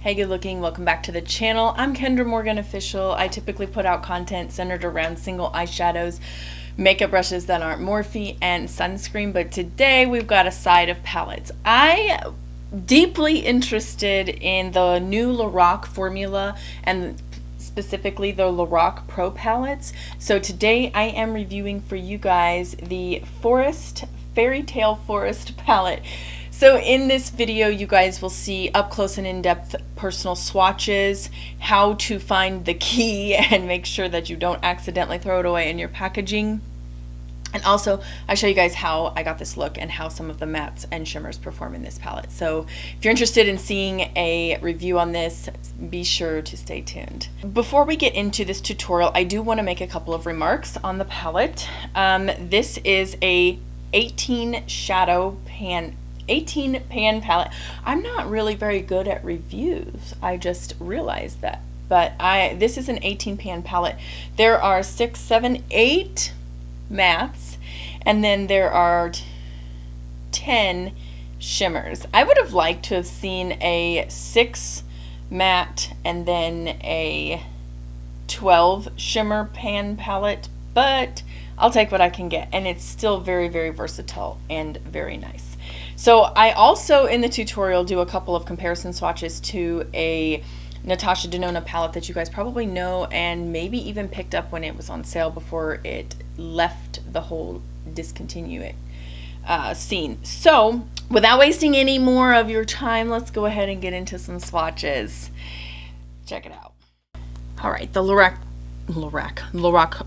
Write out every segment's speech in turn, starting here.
Hey good looking, welcome back to the channel. I'm Kendra Morgan Official. I typically put out content centered around single eyeshadows, makeup brushes that aren't Morphe, and sunscreen, but today we've got a side of palettes. I deeply interested in the new Lorac formula and specifically the Lorac Pro palettes. So today I am reviewing for you guys the Fairytale Forest Palette. So in this video, you guys will see up close and in-depth personal swatches, how to find the key and make sure that you don't accidentally throw it away in your packaging. And also, I show you guys how I got this look and how some of the mattes and shimmers perform in this palette. So if you're interested in seeing a review on this, be sure to stay tuned. Before we get into this tutorial, I do want to make a couple of remarks on the palette. This is a 18 pan palette. I'm not really very good at reviews. I just realized that. But this is an 18 pan palette. There are 6, 7, 8 mattes, and then there are 10 shimmers. I would have liked to have seen a 6 matte and then a 12 shimmer pan palette, but I'll take what I can get, and it's still very, very versatile and very nice. So I also in the tutorial do a couple of comparison swatches to a Natasha Denona palette that you guys probably know and maybe even picked up when it was on sale before it left the whole discontinue it scene. So without wasting any more of your time, let's go ahead and get into some swatches. Check it out. All right, the Lorac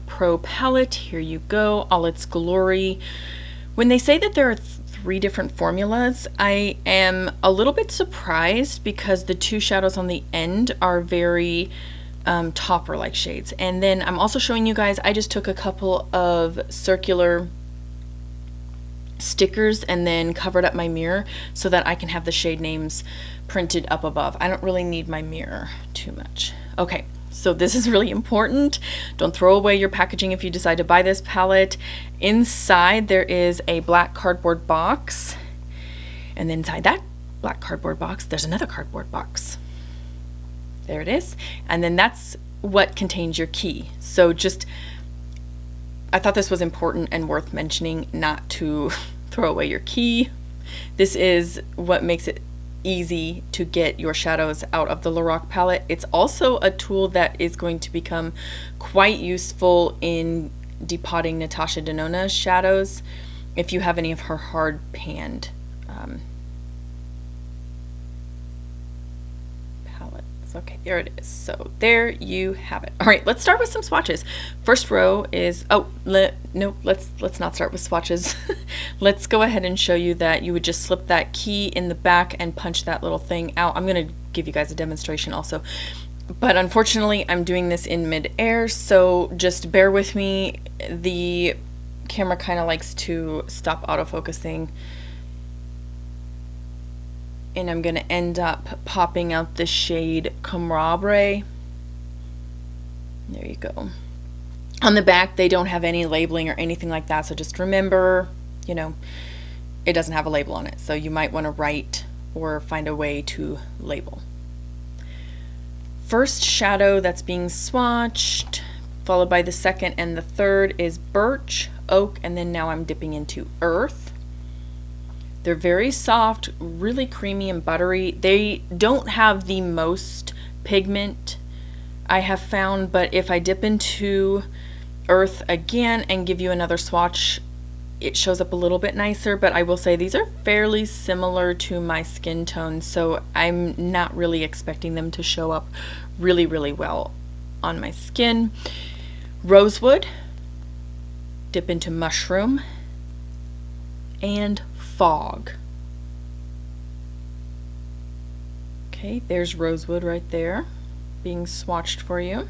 Pro palette, here you go, all its glory. When they say that there are 3 different formulas, I am a little bit surprised because the 2 shadows on the end are very topper-like shades. And then I'm also showing you guys, I just took a couple of circular stickers and then covered up my mirror so that I can have the shade names printed up above. I don't really need my mirror too much. Okay. So this is really important. Don't throw away your packaging if you decide to buy this palette. Inside there is a black cardboard box, and then inside that black cardboard box there's another cardboard box. There it is, and then that's what contains your key. So I thought this was important and worth mentioning, not to throw away your key. This is what makes it easy to get your shadows out of the Lorac palette. It's also a tool that is going to become quite useful in depotting Natasha Denona's shadows if you have any of her hard panned palettes. Okay, there it is. So there you have it. All right, let's start with some swatches. First row is, no, let's not start with swatches. Let's go ahead and show you that you would just slip that key in the back and punch that little thing out. I'm going to give you guys a demonstration also, but unfortunately I'm doing this in mid-air, so just bear with me. The camera kind of likes to stop autofocusing, and I'm going to end up popping out the shade Chroma. There you go. On the back, they don't have any labeling or anything like that, so just remember, you know, it doesn't have a label on it, so you might want to write or find a way to label. First shadow that's being swatched, followed by the second and the third, is birch, oak, and then now I'm dipping into earth. They're very soft, really creamy and buttery. They don't have the most pigment I have found, but if I dip into earth again and give you another swatch, it shows up a little bit nicer. But I will say these are fairly similar to my skin tone, so I'm not really expecting them to show up really, really well on my skin. Rosewood, dip into mushroom, and fog. Okay, there's rosewood right there being swatched for you.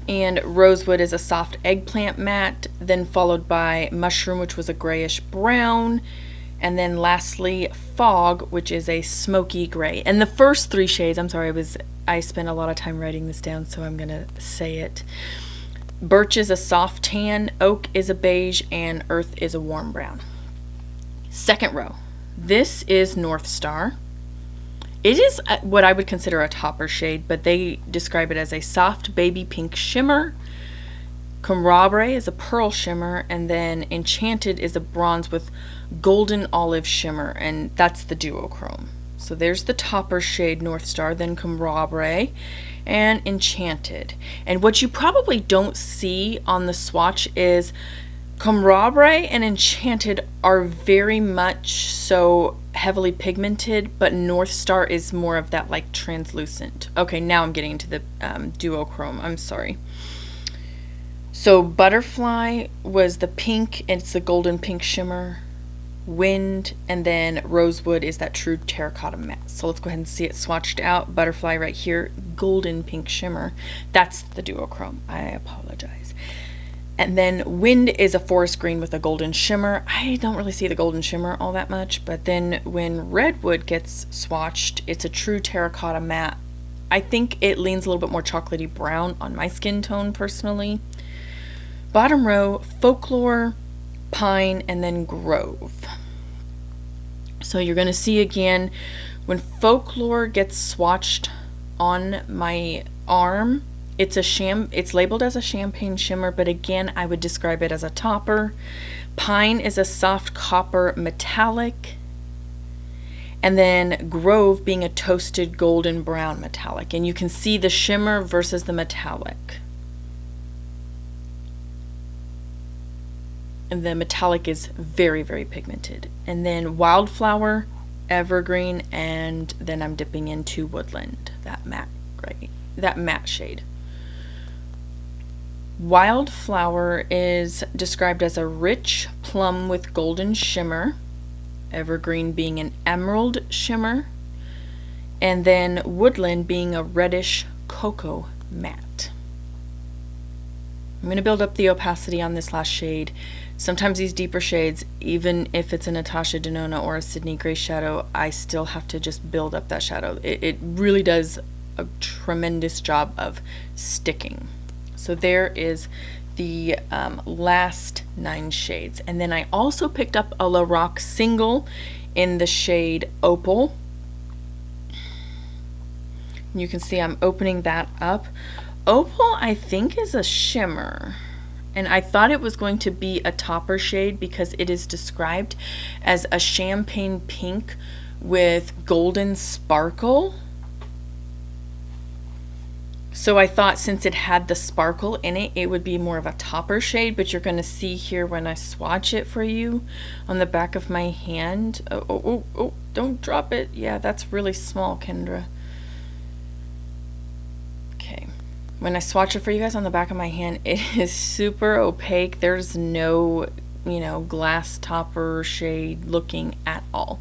And rosewood is a soft eggplant matte, then followed by mushroom, which was a grayish brown, and then lastly fog, which is a smoky gray. And the first 3 shades, I'm sorry, I spent a lot of time writing this down, so I'm gonna say it. Birch is a soft tan, oak is a beige, and earth is a warm brown. Second row, this is North Star. It is what I would consider a topper shade, but they describe it as a soft baby pink shimmer. Chroma is a pearl shimmer, and then Enchanted is a bronze with golden olive shimmer, and that's the duochrome. So there's the topper shade North Star, then Chroma and Enchanted. And what you probably don't see on the swatch is Chroma and Enchanted are very much so heavily pigmented, but North Star is more of that like translucent. Okay, now I'm getting into the duochrome. I'm sorry. So Butterfly was the pink, and it's the golden pink shimmer. Wind, and then Rosewood is that true terracotta matte. So let's go ahead and see it swatched out. Butterfly right here, golden pink shimmer. That's the duochrome. I apologize. And then Wind is a forest green with a golden shimmer. I don't really see the golden shimmer all that much, but then when Redwood gets swatched, it's a true terracotta matte. I think it leans a little bit more chocolatey brown on my skin tone personally. Bottom row, Folklore, Pine, and then Grove. So you're going to see again when Folklore gets swatched on my arm, it's labeled as a champagne shimmer, but again I would describe it as a topper. Pine is a soft copper metallic, and then Grove being a toasted golden brown metallic, and you can see the shimmer versus the metallic. And the metallic is very, very pigmented. And then Wildflower, Evergreen, and then I'm dipping into Woodland, that matte shade. Wildflower is described as a rich plum with golden shimmer, Evergreen being an emerald shimmer, and then Woodland being a reddish cocoa matte. I'm going to build up the opacity on this last shade. Sometimes these deeper shades, even if it's a Natasha Denona or a Sydney Gray shadow, I still have to just build up that shadow. It really does a tremendous job of sticking. So there is the last 9 shades. And then I also picked up a Lorac single in the shade Opal. You can see I'm opening that up. Opal, I think, is a shimmer. And I thought it was going to be a topper shade because it is described as a champagne pink with golden sparkle. So I thought since it had the sparkle in it, it would be more of a topper shade, but you're going to see here when I swatch it for you on the back of my hand. Oh, don't drop it. Yeah, that's really small, Kendra. Okay. When I swatch it for you guys on the back of my hand, it is super opaque. There's no, glass topper shade looking at all.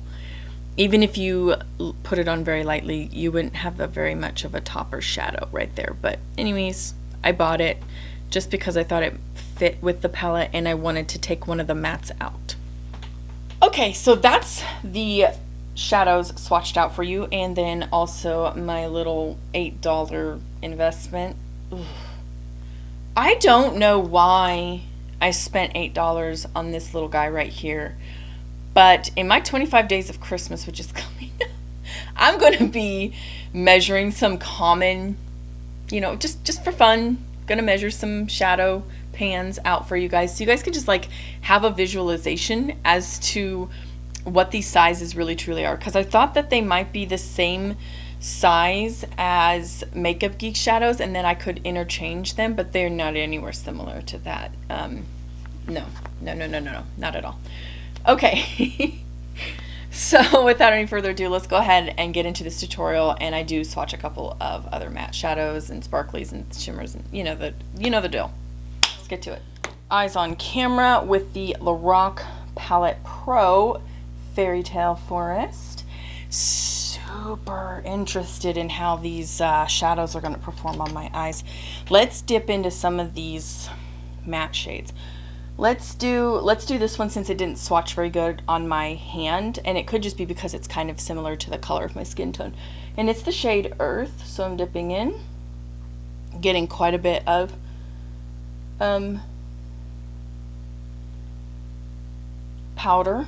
Even if you put it on very lightly, you wouldn't have very much of a topper shadow right there. But anyways, I bought it just because I thought it fit with the palette and I wanted to take one of the mattes out. Okay, so that's the shadows swatched out for you, and then also my little $8 investment. Ugh. I don't know why I spent $8 on this little guy right here, but in my 25 days of Christmas, which is coming up, I'm going to be measuring some common, just for fun, going to measure some shadow pans out for you guys so you guys can just like have a visualization as to what these sizes really truly are, because I thought that they might be the same size as Makeup Geek shadows and then I could interchange them, but they're not anywhere similar to that. No, not at all. Okay. So without any further ado, let's go ahead and get into this tutorial, and I do swatch a couple of other matte shadows and sparklies and shimmers, and you know the deal. Let's get to it. Eyes on camera with the Lorac Palette Pro Fairytale Forest. Super interested in how these shadows are going to perform on my eyes. Let's dip into some of these matte shades. Let's do this one since it didn't swatch very good on my hand, and it could just be because it's kind of similar to the color of my skin tone. And it's the shade Earth, so I'm dipping in, getting quite a bit of powder.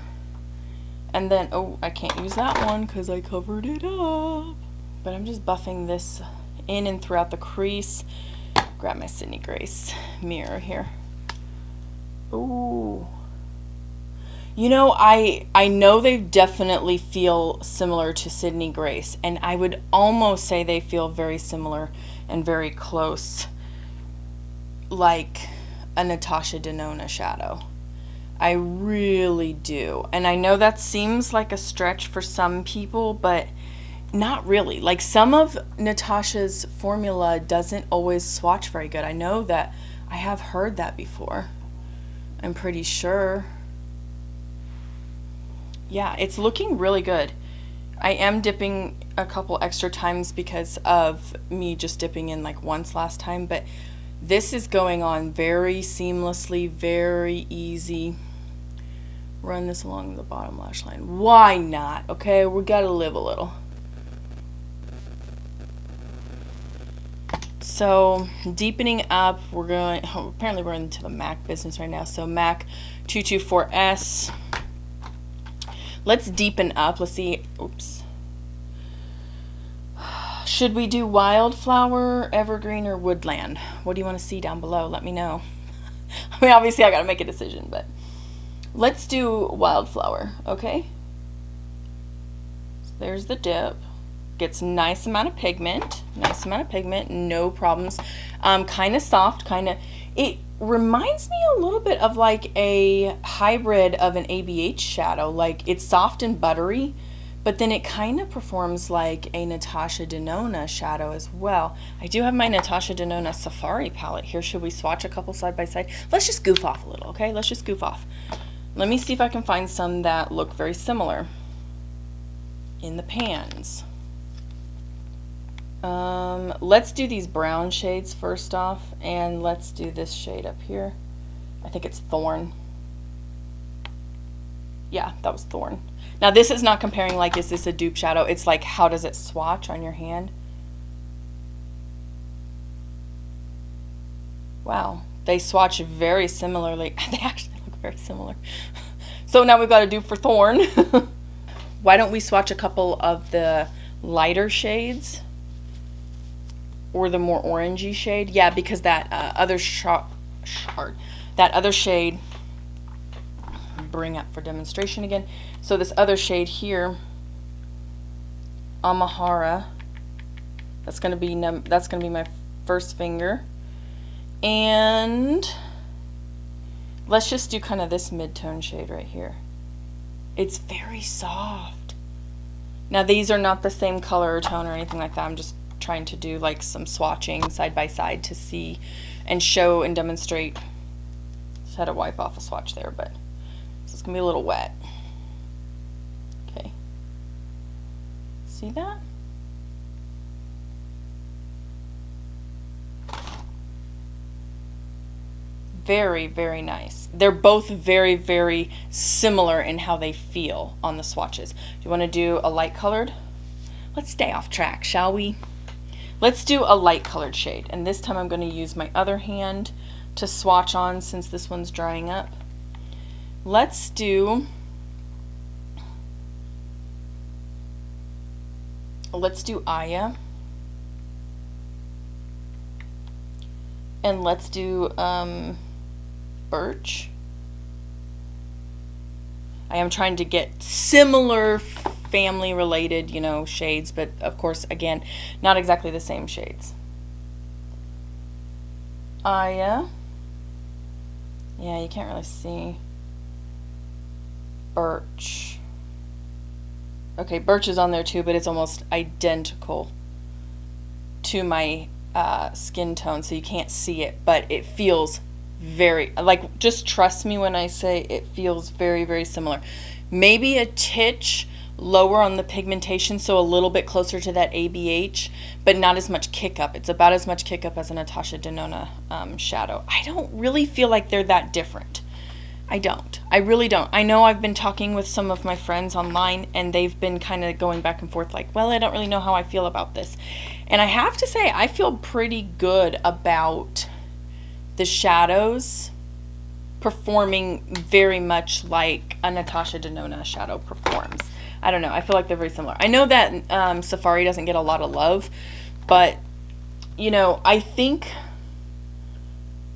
And then, oh, I can't use that one because I covered it up. But I'm just buffing this in and throughout the crease. Grab my Sydney Grace mirror here. Ooh. You know, I know they definitely feel similar to Sydney Grace, and I would almost say they feel very similar and very close, like a Natasha Denona shadow. I really do. And I know that seems like a stretch for some people, but not really. Like, some of Natasha's formula doesn't always swatch very good. I know that. I have heard that before. I'm pretty sure. Yeah, it's looking really good. I am dipping a couple extra times because of me just dipping in like once last time, but this is going on very seamlessly, very easy. Run this along the bottom lash line. Why not? Okay, we gotta live a little. So deepening up, we're going, apparently we're into the MAC business right now. So MAC 224S. Let's deepen up. Let's see. Oops. Should we do Wildflower, Evergreen, or Woodland? What do you want to see down below? Let me know. I mean, obviously I gotta make a decision, but let's do Wildflower, okay? So there's the dip. Gets nice amount of pigment, no problems. Kind of soft, it reminds me a little bit of like a hybrid of an ABH shadow. Like, it's soft and buttery, but then it kind of performs like a Natasha Denona shadow as well. I do have my Natasha Denona Safari palette here. Should we swatch a couple side by side? Let's just goof off a little, okay? Let's just goof off. Let me see if I can find some that look very similar in the pans. Let's do these brown shades first off, and let's do this shade up here. I think it's Thorn. Yeah, that was Thorn. Now this is not comparing like, is this a dupe shadow? It's like, how does it swatch on your hand? Wow, they swatch very similarly. They actually look very similar. So now we've got a dupe for Thorn. Why don't we swatch a couple of the lighter shades? Or the more orangey shade? Yeah, because that other that other shade, bring up for demonstration again. So this other shade here, Amahara, that's gonna be my first finger. And let's just do kind of this mid-tone shade right here. It's very soft. Now these are not the same color or tone or anything like that. I'm just trying to do like some swatching side by side to see and show and demonstrate. Just had to wipe off a swatch there, but so it's gonna be a little wet. Okay, see that? Very, very nice. They're both very, very similar in how they feel on the swatches. Do you want to do a light colored? Let's stay off track, shall we? Let's do a light colored shade, and this time I'm going to use my other hand to swatch on since this one's drying up. Let's do Aya, and let's do Birch. I am trying to get similar family related, you know, shades, but of course, again, not exactly the same shades. Aya. Yeah, you can't really see. Birch. Okay, Birch is on there too, but it's almost identical to my skin tone, so you can't see it, but it feels very, like, just trust me when I say it feels very, very similar. Maybe a titch lower on the pigmentation, so a little bit closer to that ABH, but not as much kick up. It's about as much kick up as a Natasha Denona shadow. I don't really feel like they're that different. I don't. I really don't. I know I've been talking with some of my friends online, and they've been kind of going back and forth like, well, I don't really know how I feel about this. And I have to say, I feel pretty good about the shadows performing very much like a Natasha Denona shadow performs. I don't know. I feel like they're very similar. I know that Safari doesn't get a lot of love, but, you know, I think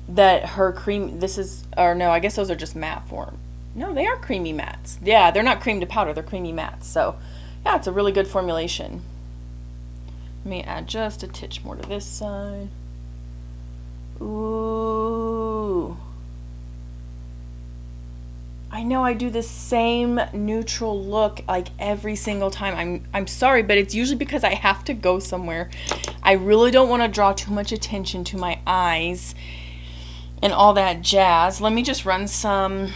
that her cream, this is, or no, I guess those are just matte form. No, they are creamy mattes. Yeah, they're not cream to powder, they're creamy mattes. So, yeah, it's a really good formulation. Let me add just a titch more to this side. Ooh. I know I do the same neutral look like every single time. I'm sorry, but it's usually because I have to go somewhere. I really don't want to draw too much attention to my eyes and all that jazz. Let me just run some,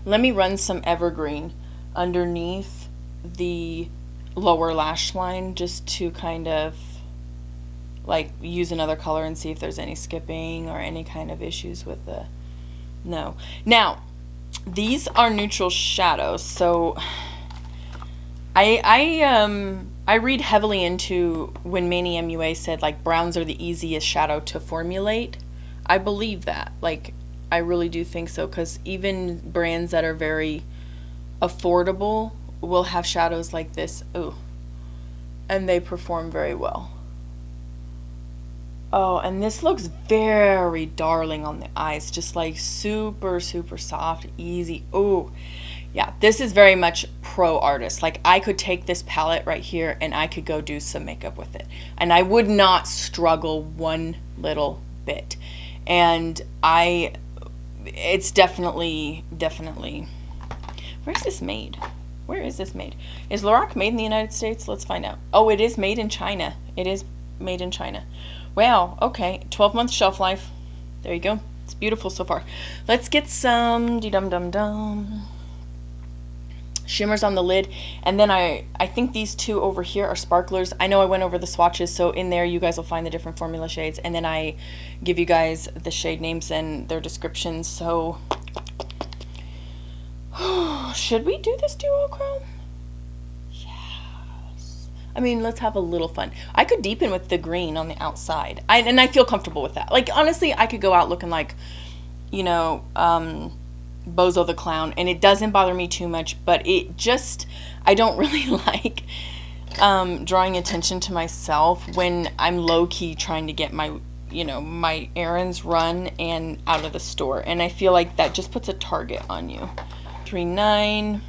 Evergreen underneath the lower lash line just to kind of like use another color and see if there's any skipping or any kind of issues with the, no. Now, these are neutral shadows, so I read heavily into when Manny MUA said like browns are the easiest shadow to formulate. I believe that. Like, I really do think so, because even brands that are very affordable will have shadows like this. Ooh. And they perform very well. Oh, and this looks very darling on the eyes, just like super, super soft, easy. Oh, yeah, this is very much pro artist. Like, I could take this palette right here and I could go do some makeup with it, and I would not struggle one little bit. And it's definitely, where's this made? Where is this made? Is Lorac made in the United States? Let's find out. Oh, it is made in China. It is made in China. Wow, okay, 12-month shelf life. There you go. It's beautiful so far. Let's get some dee-dum-dum-dum shimmers on the lid. And then I think these two over here are sparklers. I know I went over the swatches, so in there you guys will find the different formula shades. And then I give you guys the shade names and their descriptions. So, should we do this duochrome? I mean, let's have a little fun. I could deepen with the green on the outside. And I feel comfortable with that. Like, honestly, I could go out looking like, you know, Bozo the Clown. And it doesn't bother me too much. But it just, I don't really like drawing attention to myself when I'm low-key trying to get my, you know, my errands run and out of the store. And I feel like that just puts a target on you. 3.9.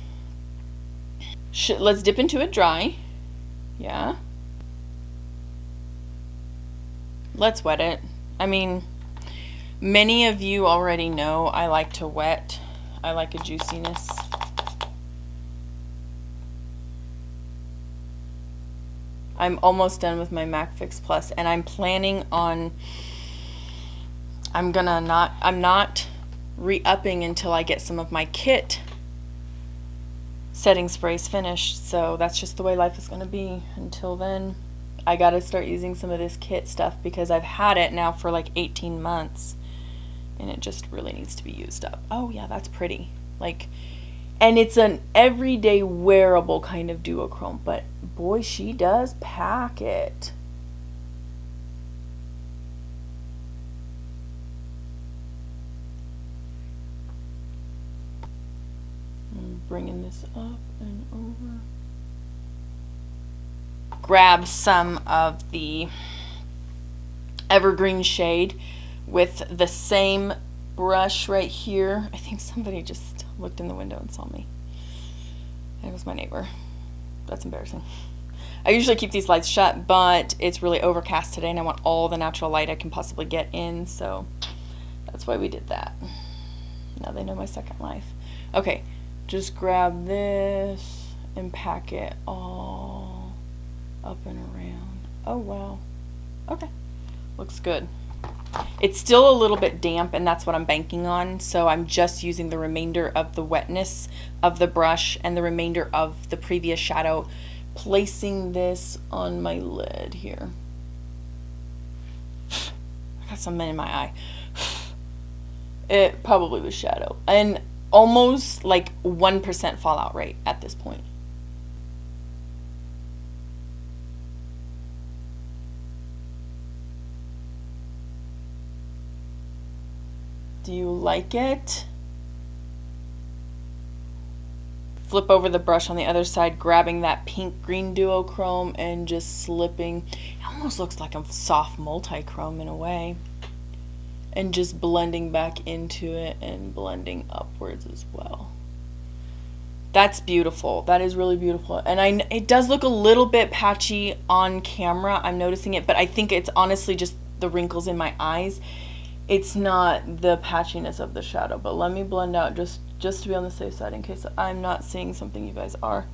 Let's dip into it dry. Yeah. Let's wet it. I mean, many of you already know I like to wet. I like a juiciness. I'm almost done with my MAC Fix Plus, and I'm planning on, I'm not re-upping until I get some of my kit setting sprays finished. So that's just the way life is going to be. Until then, I got to start using some of this kit stuff because I've had it now for like 18 months and it just really needs to be used up. Oh yeah, that's pretty. Like, and it's an everyday wearable kind of duochrome, but boy, she does pack it. Bringing this up and over. Grab some of the Evergreen shade with the same brush right here. I think somebody just looked in the window and saw me. It was my neighbor. That's embarrassing. I usually keep these lights shut, but it's really overcast today and I want all the natural light I can possibly get in, so that's why we did that. Now they know my second life. Okay. Just grab this and pack it all up and around. Oh, wow. Okay. Looks good. It's still a little bit damp, and that's what I'm banking on. So I'm just using the remainder of the wetness of the brush and the remainder of the previous shadow, placing this on my lid here. I got some in my eye. It probably was shadow. And almost like 1% fallout rate at this point. Do you like it? Flip over the brush on the other side, grabbing that pink green duochrome and just slipping. It almost looks like a soft multi-chrome in a way. And just blending back into it and blending upwards as well. That's beautiful. That is really beautiful. And it does look a little bit patchy on camera. I'm noticing it, but I think it's honestly just the wrinkles in my eyes. It's not the patchiness of the shadow. But let me blend out just to be on the safe side in case I'm not seeing something you guys are.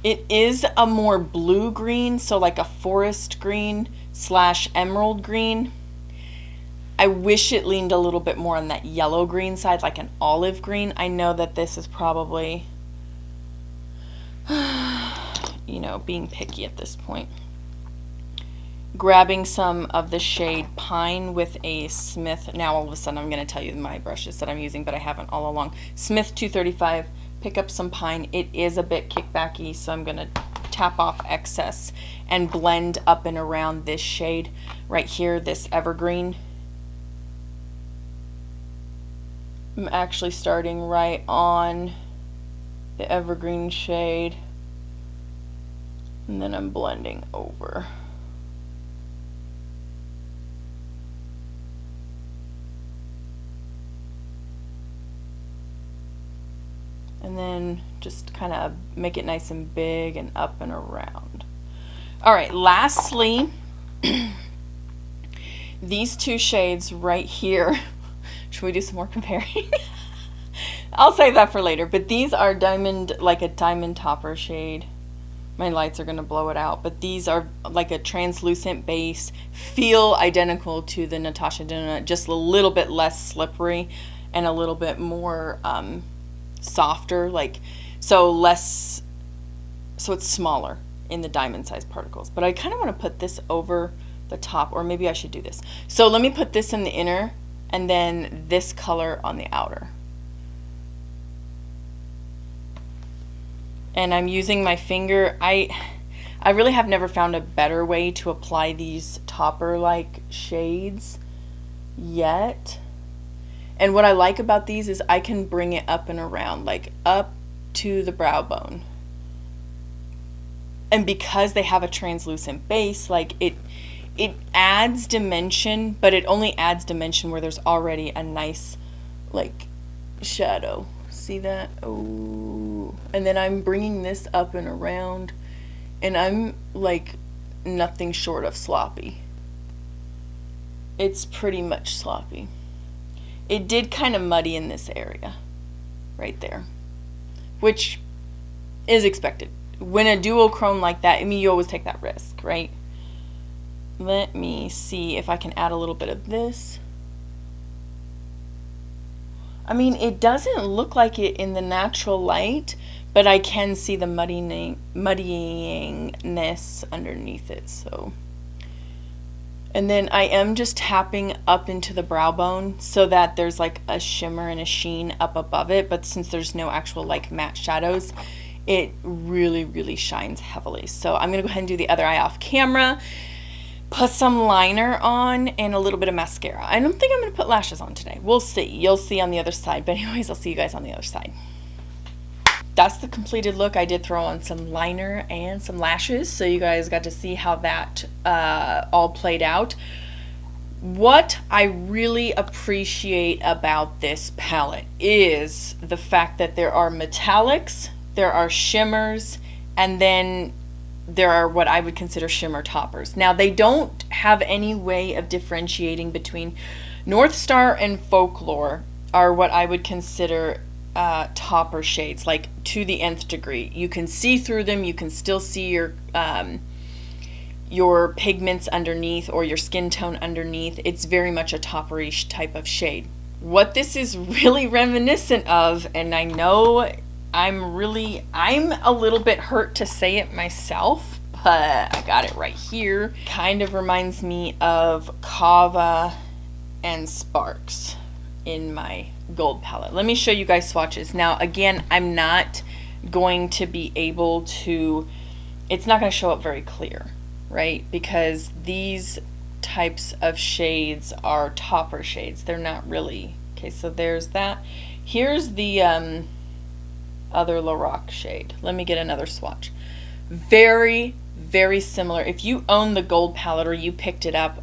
It is a more blue green, so like a forest green / emerald green. I wish it leaned a little bit more on that yellow green side, like an olive green. I know that this is probably, you know, being picky at this point. Grabbing some of the shade Pine with a Smith. Now all of a sudden I'm going to tell you my brushes that I'm using, but I haven't all along. Smith 235. Pick up some Pine. It is a bit kickbacky, so I'm going to tap off excess and blend up and around this shade right here, this evergreen. I'm actually starting right on the evergreen shade, and then I'm blending over. And then just kind of make it nice and big and up and around. All right, lastly, these two shades right here. Should we do some more comparing? I'll save that for later, but these are diamond, like a diamond topper shade. My lights are going to blow it out, but these are like a translucent base, feel identical to the Natasha Denona, just a little bit less slippery and a little bit more softer, like so it's smaller in the diamond size particles. But I kind of want to put this over the top, or maybe I should do this. So let me put this in the inner and then this color on the outer. And I'm using my finger. I really have never found a better way to apply these topper like shades yet. And what I like about these is I can bring it up and around, like up to the brow bone. And because they have a translucent base, like it adds dimension, but it only adds dimension where there's already a nice like shadow. See that? Oh. And then I'm bringing this up and around, and I'm like nothing short of sloppy. It's pretty much sloppy. It did kind of muddy in this area right there, which is expected. When a duochrome like that, I mean, you always take that risk, right? Let me see if I can add a little bit of this. I mean, it doesn't look like it in the natural light, but I can see the muddyingness underneath it. So, and then I am just tapping up into the brow bone so that there's like a shimmer and a sheen up above it, but since there's no actual like matte shadows, it really shines heavily. So I'm gonna go ahead and do the other eye off camera, put some liner on and a little bit of mascara. I don't think I'm gonna put lashes on today. We'll see. You'll see on the other side, but anyways, I'll see you guys on the other side. That's the completed look. I did throw on some liner and some lashes, so you guys got to see how that all played out. What I really appreciate about this palette is the fact that there are metallics, there are shimmers, and then there are what I would consider shimmer toppers. Now, they don't have any way of differentiating between North Star and Folklore are what I would consider topper shades, like to the nth degree. You can see through them, you can still see your pigments underneath or your skin tone underneath. It's very much a topperish type of shade. What this is really reminiscent of, and I know I'm a little bit hurt to say it myself, but I got it right here. Kind of reminds me of Kava and Sparks in my gold palette. Let me show you guys swatches. Now, again, I'm not going to be able to, it's not going to show up very clear, right? Because these types of shades are topper shades. They're not really Okay, so there's that. Here's the other Lorac shade. Let me get another swatch. Very, very similar. If you own the gold palette or you picked it up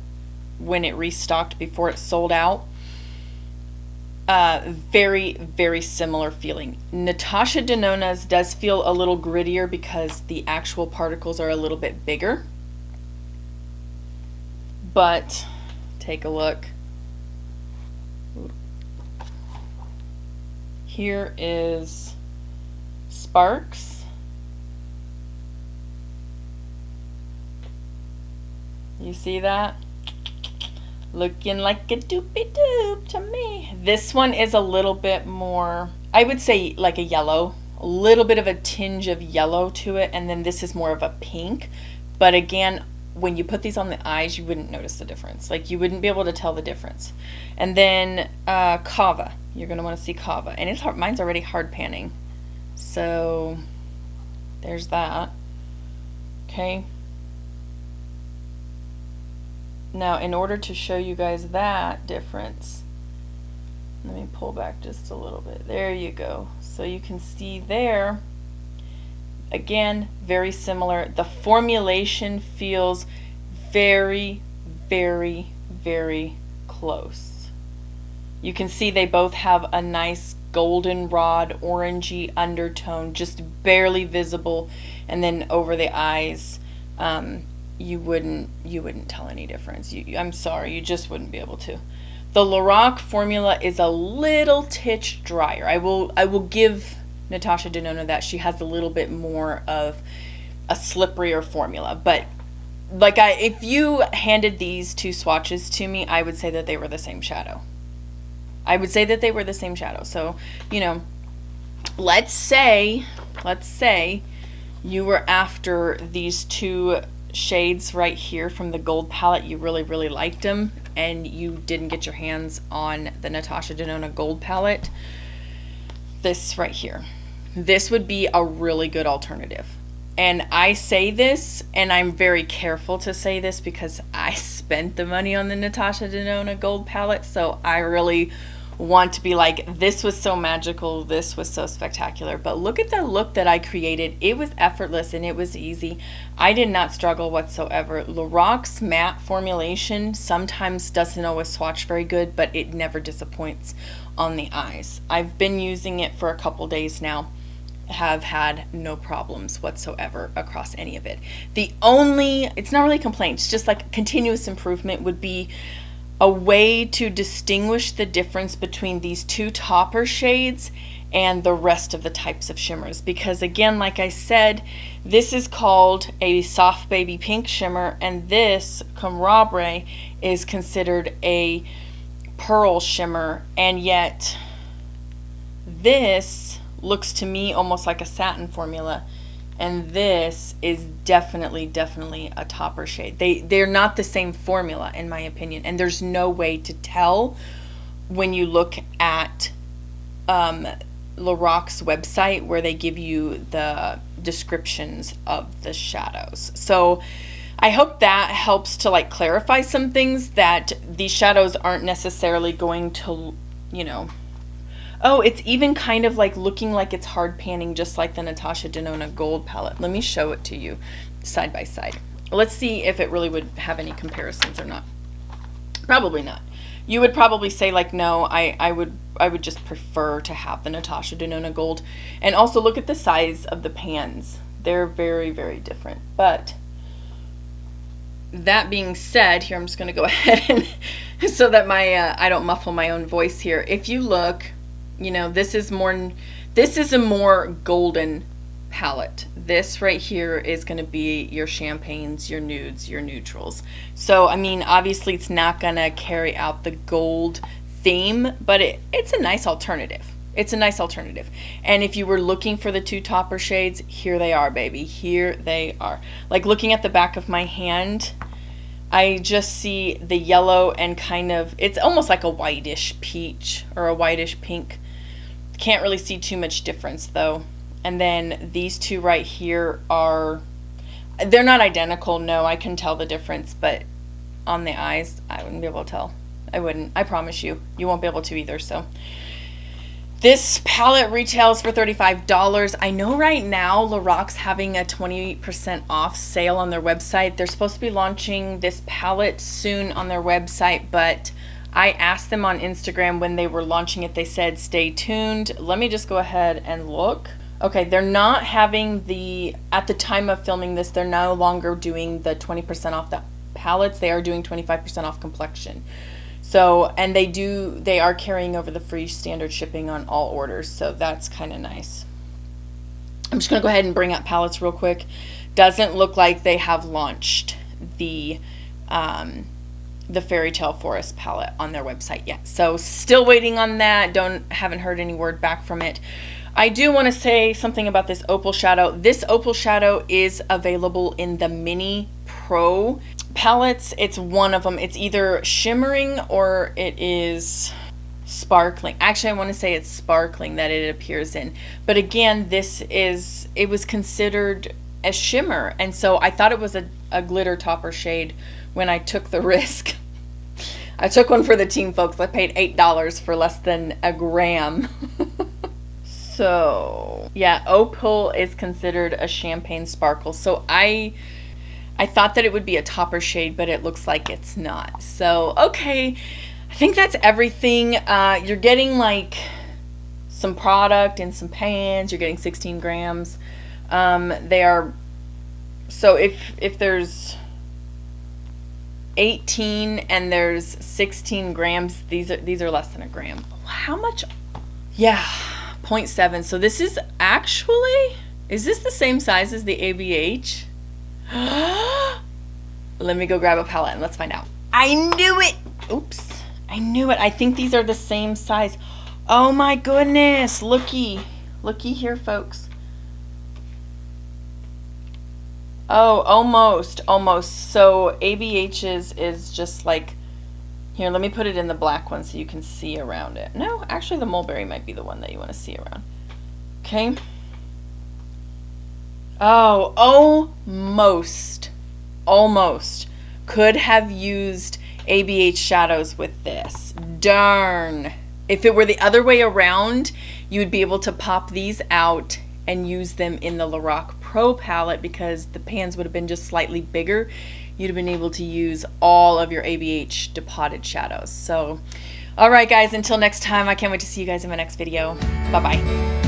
when it restocked before it sold out, very, very similar feeling. Natasha Denona's does feel a little grittier because the actual particles are a little bit bigger. But take a look. Here is Sparks. You see that? Looking like a doopy-doop to me. This one is a little bit more, I would say like a yellow, a little bit of a tinge of yellow to it, and then this is more of a pink. But again, when you put these on the eyes, you wouldn't notice the difference. Like, you wouldn't be able to tell the difference. And then Kava. You're going to want to see Kava. And it's hard, mine's already hard panning. So there's that. Okay. Now, in order to show you guys that difference, let me pull back just a little bit. There you go. So you can see there, again, very similar. The formulation feels very, very, very close. You can see they both have a nice goldenrod, orangey undertone, just barely visible, and then over the eyes, you wouldn't tell any difference. I'm sorry, you just wouldn't be able to. The Lorac formula is a little titch drier. I will give Natasha Denona that. She has a little bit more of a slipperier formula, but like if you handed these two swatches to me, I would say that they were the same shadow. I would say that they were the same shadow. So, you know, let's say you were after these two shades right here from the gold palette. You really, really liked them, and you didn't get your hands on the Natasha Denona Gold palette. This right here. This would be a really good alternative. And I say this, and I'm very careful to say this because I spent the money on the Natasha Denona Gold palette, so I really want to be like, this was so magical, this was so spectacular. But look at the look that I created. It was effortless and it was easy. I did not struggle whatsoever. Lorac's matte formulation sometimes doesn't always swatch very good, but it never disappoints on the eyes. I've been using it for a couple days now, have had no problems whatsoever across any of it. The only, it's not really a complaint, it's just like continuous improvement would be a way to distinguish the difference between these two topper shades and the rest of the types of shimmers. Because again, like I said, this is called a soft baby pink shimmer, and this Chroma is considered a pearl shimmer, and yet this looks to me almost like a satin formula, and this is definitely a topper shade. They're not the same formula in my opinion, and there's no way to tell when you look at Lorac's website where they give you the descriptions of the shadows. So I hope that helps to like clarify some things, that these shadows aren't necessarily going to, you know, oh, it's even kind of like looking like it's hard panning just like the Natasha Denona Gold palette. Let me show it to you side by side. Let's see if it really would have any comparisons or not. Probably not. You would probably say like, no, I would just prefer to have the Natasha Denona Gold. And also look at the size of the pans. They're very, very different. But that being said, here I'm just going to go ahead and so that my I don't muffle my own voice here. If you look, you know, this is a more golden palette. This right here is going to be your champagnes, your nudes, your neutrals. So I mean, obviously it's not going to carry out the gold theme, but it's a nice alternative. It's a nice alternative. And if you were looking for the two topper shades, here they are, baby. Here they are. Like looking at the back of my hand, I just see the yellow and kind of, it's almost like a whitish peach or a whitish pink. Can't really see too much difference though. And then these two right here are, they're not identical. No, I can tell the difference, but on the eyes, I wouldn't be able to tell I wouldn't. I promise you. You won't be able to either, so. This palette retails for $35. I know right now Lorac's having a 20% off sale on their website. They're supposed to be launching this palette soon on their website, but I asked them on Instagram when they were launching it. They said stay tuned. Let me just go ahead and look. Okay, they're not having the, at the time of filming this, they're no longer doing the 20% off the palettes. They are doing 25% off complexion. So, and they are carrying over the free standard shipping on all orders, so that's kind of nice. I'm just going to go ahead and bring up palettes real quick. Doesn't look like they have launched the Fairytale Forest palette on their website yet. So, still waiting on that. Haven't heard any word back from it. I do want to say something about this Opal shadow. This Opal shadow is available in the Mini Pro palettes. It's one of them. It's either shimmering or it is sparkling. Actually, I want to say it's sparkling that it appears in. But again, it was considered a shimmer. And so I thought it was a glitter topper shade when I took the risk. I took one for the team, folks. I paid $8 for less than a gram. So, yeah, Opal is considered a champagne sparkle. So I thought that it would be a topper shade, but it looks like it's not. So, okay, I think that's everything. You're getting like some product and some pans. You're getting 16 grams. They are, so if there's 18 and there's 16 grams, these are less than a gram. How much? Yeah. 0.7. So this is actually, is this the same size as the ABH? Let me go grab a palette and let's find out. I knew it. Oops. I knew it. I think these are the same size. Oh my goodness. Looky here, folks. Oh, almost. So ABH's is just like, here, let me put it in the black one so you can see around it. No, actually the mulberry might be the one that you want to see around. Okay. Oh, almost could have used ABH shadows with this. Darn. If it were the other way around, you would be able to pop these out and use them in the Lorac Pro palette because the pans would have been just slightly bigger. You'd have been able to use all of your ABH depotted shadows. So, all right, guys, until next time, I can't wait to see you guys in my next video. Bye-bye.